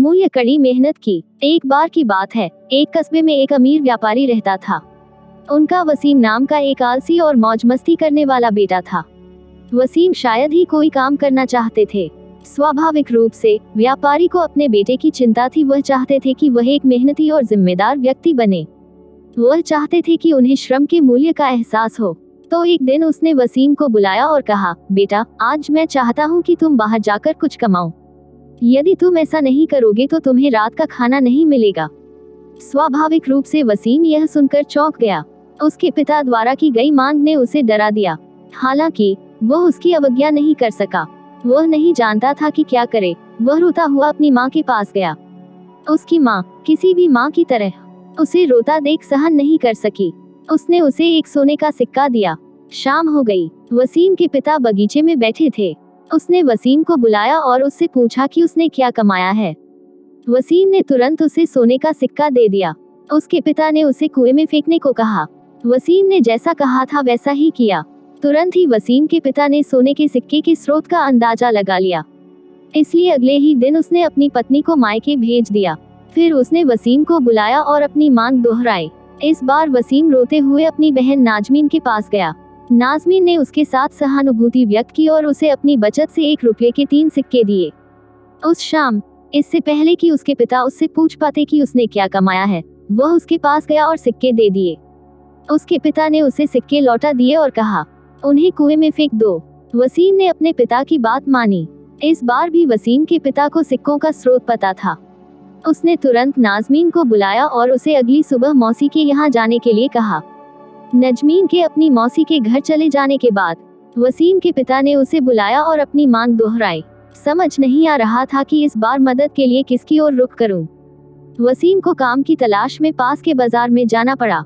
मूल्य कड़ी मेहनत की। एक बार की बात है, एक कस्बे में एक अमीर व्यापारी रहता था। उनका वसीम नाम का एक आलसी और मौज मस्ती करने वाला बेटा था। वसीम शायद ही कोई काम करना चाहते थे। स्वाभाविक रूप से व्यापारी को अपने बेटे की चिंता थी। वह चाहते थे कि वह एक मेहनती और जिम्मेदार व्यक्ति बने। वह चाहते थे कि उन्हें श्रम के मूल्य का एहसास हो। तो एक दिन उसने वसीम को बुलाया और कहा, बेटा, आज मैं चाहता हूँ कि तुम बाहर जाकर कुछ कमाओ। यदि तुम ऐसा नहीं करोगे तो तुम्हें रात का खाना नहीं मिलेगा। स्वाभाविक रूप से वसीम यह सुनकर चौंक गया। उसके पिता द्वारा की गई मांग ने उसे डरा दिया। हालांकि वह उसकी अवज्ञा नहीं कर सका। वह नहीं जानता था कि क्या करे। वह रोता हुआ अपनी माँ के पास गया। उसकी माँ किसी भी माँ की तरह उसे रोता देख सहन नहीं कर सकी। उसने उसे एक सोने का सिक्का दिया। शाम हो गई। वसीम के पिता बगीचे में बैठे थे। उसने वसीम को बुलाया और उससे पूछा कि उसने क्या कमाया है। वसीम ने तुरंत उसे सोने का सिक्का दे दिया। उसके पिता ने उसे कुएं में फेंकने को कहा। वसीम ने जैसा कहा था वैसा ही किया। तुरंत ही वसीम के पिता ने सोने के सिक्के के स्रोत का अंदाजा लगा लिया। इसलिए अगले ही दिन उसने अपनी पत्नी को मायके भेज दिया। फिर उसने वसीम को बुलाया और अपनी मांग दोहराई। इस बार वसीम रोते हुए अपनी बहन नाजमीन के पास गया। नाजमीन ने उसके साथ सहानुभूति व्यक्त की और उसे अपनी बचत से 1 रुपये के 3 सिक्के दिए। उस शाम, इससे पहले कि उसके पिता उससे पूछ पाते कि उसने क्या कमाया है, वह उसके पास गया और सिक्के दे दिए। उसके पिता ने उसे सिक्के लौटा दिए और कहा, उन्हें कुएं में फेंक दो। वसीम ने अपने पिता की बात मानी। इस बार भी वसीम के पिता को सिक्कों का स्रोत पता था। उसने तुरंत नाजमीन को बुलाया और उसे अगली सुबह मौसी के यहाँ जाने के लिए कहा। नजमीन के अपनी मौसी के घर चले जाने के बाद वसीम के पिता ने उसे बुलाया और अपनी मांग दोहराई। समझ नहीं आ रहा था कि इस बार मदद के लिए किसकी ओर रुख करूं। वसीम को काम की तलाश में पास के बाजार में जाना पड़ा।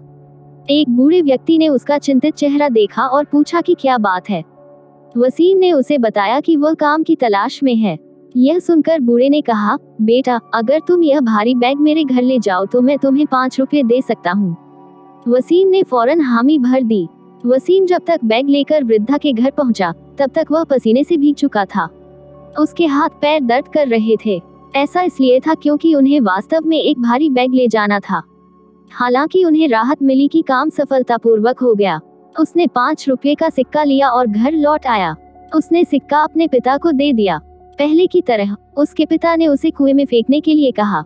एक बूढ़े व्यक्ति ने उसका चिंतित चेहरा देखा और पूछा कि क्या बात है। वसीम ने उसे बताया कि वह काम की तलाश में है। यह सुनकर बूढ़े ने कहा, बेटा, अगर तुम यह भारी बैग मेरे घर ले जाओ तो मैं तुम्हें 5 रुपये दे सकता हूँ। वसीम ने फौरन हामी भर दी। वसीम जब तक बैग लेकर वृद्धा के घर पहुंचा, तब तक वह पसीने से भीग चुका था। उसके हाथ पैर दर्द कर रहे थे। ऐसा इसलिए था क्योंकि उन्हें वास्तव में एक भारी बैग ले जाना था। हालांकि उन्हें राहत मिली कि काम सफलतापूर्वक हो गया। उसने 5 रुपये का सिक्का लिया और घर लौट आया। उसने सिक्का अपने पिता को दे दिया। पहले की तरह उसके पिता ने उसे कुएं में फेंकने के लिए कहा।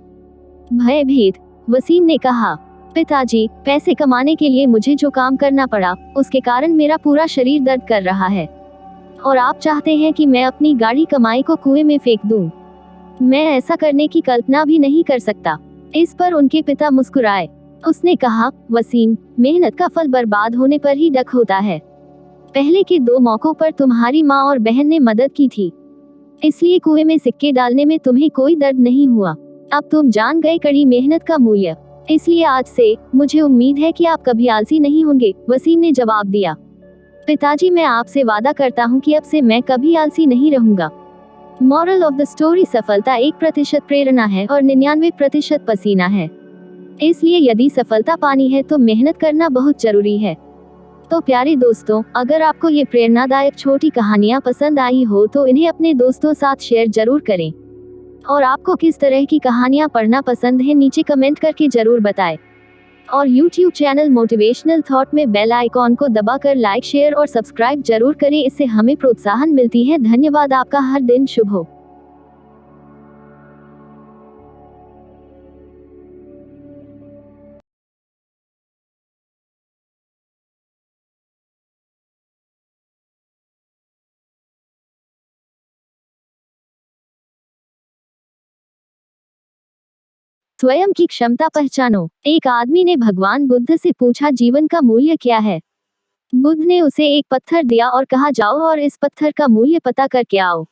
भयभीत वसीम ने कहा, पिताजी, पैसे कमाने के लिए मुझे जो काम करना पड़ा, उसके कारण मेरा पूरा शरीर दर्द कर रहा है। और आप चाहते हैं कि मैं अपनी गाढ़ी कमाई को कुएं में फेंक दूं? मैं ऐसा करने की कल्पना भी नहीं कर सकता। इस पर उनके पिता मुस्कुराए। उसने कहा, वसीम, मेहनत का फल बर्बाद होने पर ही डक होता है। पहले के 2 मौकों पर तुम्हारी माँ और बहन ने मदद की थी, इसलिए कुएं में सिक्के डालने में तुम्हें कोई दर्द नहीं हुआ। अब तुम जान गए कड़ी मेहनत का मूल्य। इसलिए आज से मुझे उम्मीद है कि आप कभी आलसी नहीं होंगे। वसीम ने जवाब दिया, पिताजी, मैं आपसे वादा करता हूँ कि अब से मैं कभी आलसी नहीं रहूंगा। मॉरल ऑफ द स्टोरी, सफलता 1% प्रेरणा है और 99% पसीना है। इसलिए यदि सफलता पानी है तो मेहनत करना बहुत जरूरी है। तो प्यारे दोस्तों, अगर आपको ये प्रेरणादायक छोटी कहानियाँ पसंद आई हो तो इन्हें अपने दोस्तों साथ शेयर जरूर करें। और आपको किस तरह की कहानियाँ पढ़ना पसंद है, नीचे कमेंट करके जरूर बताएं। और YouTube चैनल मोटिवेशनल थॉट में बेल आइकॉन को दबाकर लाइक, शेयर और सब्सक्राइब जरूर करें। इससे हमें प्रोत्साहन मिलती है। धन्यवाद। आपका हर दिन शुभ हो। स्वयं की क्षमता पहचानो। एक आदमी ने भगवान बुद्ध से पूछा, जीवन का मूल्य क्या है? बुद्ध ने उसे एक पत्थर दिया और कहा, जाओ और इस पत्थर का मूल्य पता करके आओ।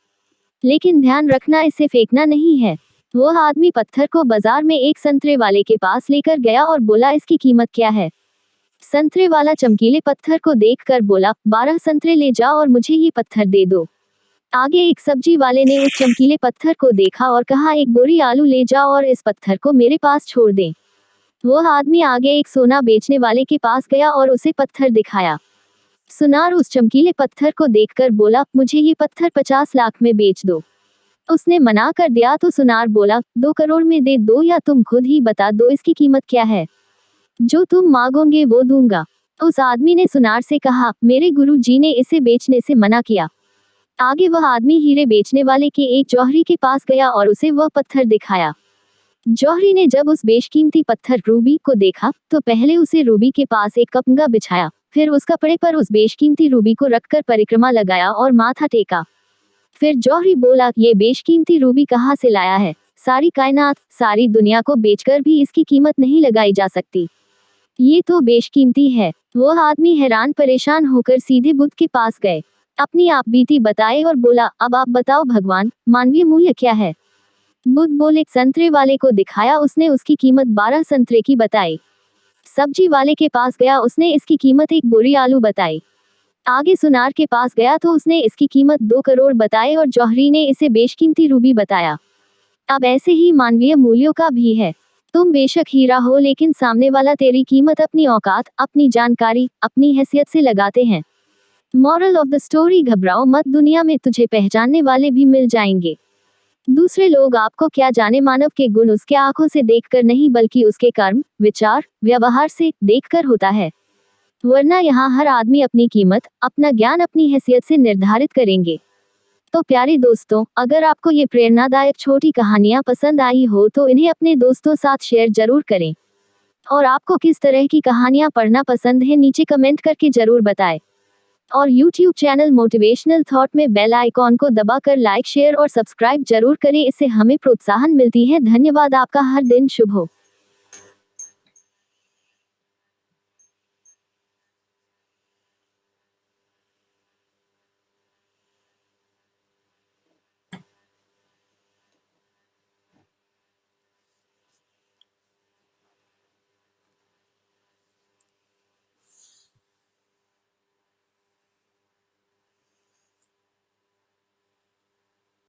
लेकिन ध्यान रखना, इसे फेंकना नहीं है। वह आदमी पत्थर को बाजार में एक संतरे वाले के पास लेकर गया और बोला, इसकी कीमत क्या है? संतरे वाला चमकीले पत्थर को देखकर बोला, 12 संतरे ले जाओ और मुझे ये पत्थर दे दो। आगे एक सब्जी वाले ने उस चमकीले पत्थर को देखा और कहा, 1 बोरी आलू ले जाओ और इस पत्थर को मेरे पास छोड़ दें। वह आदमी आगे एक सोना बेचने वाले के पास गया और उसे पत्थर दिखाया। सुनार उस चमकीले पत्थर को देखकर बोला, मुझे ये पत्थर 50 लाख में बेच दो। उसने मना कर दिया तो सुनार बोला, 2 करोड़ में दे दो या तुम खुद ही बता दो इसकी कीमत क्या है। जो तुम मांगोगे वो दूंगा। उस आदमी ने सुनार से कहा, मेरे गुरु जी ने इसे बेचने से मना किया। आगे वह आदमी हीरे बेचने वाले के एक जौहरी के पास गया और उसे वह पत्थर दिखाया। जौहरी ने जब उस बेशकीमती पत्थर रूबी को देखा तो पहले उसे रूबी के पास एक कपड़ा बिछाया, फिर उस कपड़े पर उस बेशकीमती रूबी को रखकर परिक्रमा लगाया और माथा टेका। फिर जौहरी बोला, ये बेशकीमती रूबी कहाँ से लाया है? सारी कायनात, सारी दुनिया को बेचकर भी इसकी कीमत नहीं लगाई जा सकती। ये तो बेशकीमती है। वह आदमी हैरान परेशान होकर सीधे बुद्ध के पास गए, अपनी आप बीती बताए और बोला, अब आप बताओ भगवान, मानवीय मूल्य क्या है? बुद्ध बोले, संतरे वाले को दिखाया, उसने उसकी कीमत 12 संतरे की बताई। सब्जी वाले के पास गया, उसने इसकी कीमत 1 बोरी आलू बताई। आगे सुनार के पास गया तो उसने इसकी कीमत 2 करोड़ बताए और जौहरी ने इसे बेशकीमती रूबी बताया। अब ऐसे ही मानवीय मूल्यों का भी है। तुम बेशक हीरा हो लेकिन सामने वाला तेरी कीमत अपनी औकात, अपनी जानकारी, अपनी हैसियत से लगाते हैं। मॉरल ऑफ द स्टोरी, घबराओ मत, दुनिया में तुझे पहचानने वाले भी मिल जाएंगे। दूसरे लोग आपको क्या जाने, मानव के गुण उसके आंखों से देखकर नहीं बल्कि उसके कर्म, विचार, व्यवहार से देखकर होता है। वरना यहाँ हर आदमी अपनी कीमत, अपना ज्ञान अपनी हैसियत से निर्धारित करेंगे। तो प्यारे दोस्तों, अगर आपको ये प्रेरणादायक छोटी कहानियाँ पसंद आई हो तो इन्हें अपने दोस्तों साथ शेयर जरूर करें। और आपको किस तरह की कहानियाँ पढ़ना पसंद है नीचे कमेंट करके जरूर बताएं। और YouTube चैनल मोटिवेशनल थॉट में बेल आइकॉन को दबाकर लाइक, शेयर और सब्सक्राइब जरूर करें, इससे हमें प्रोत्साहन मिलती है। धन्यवाद, आपका हर दिन शुभ हो।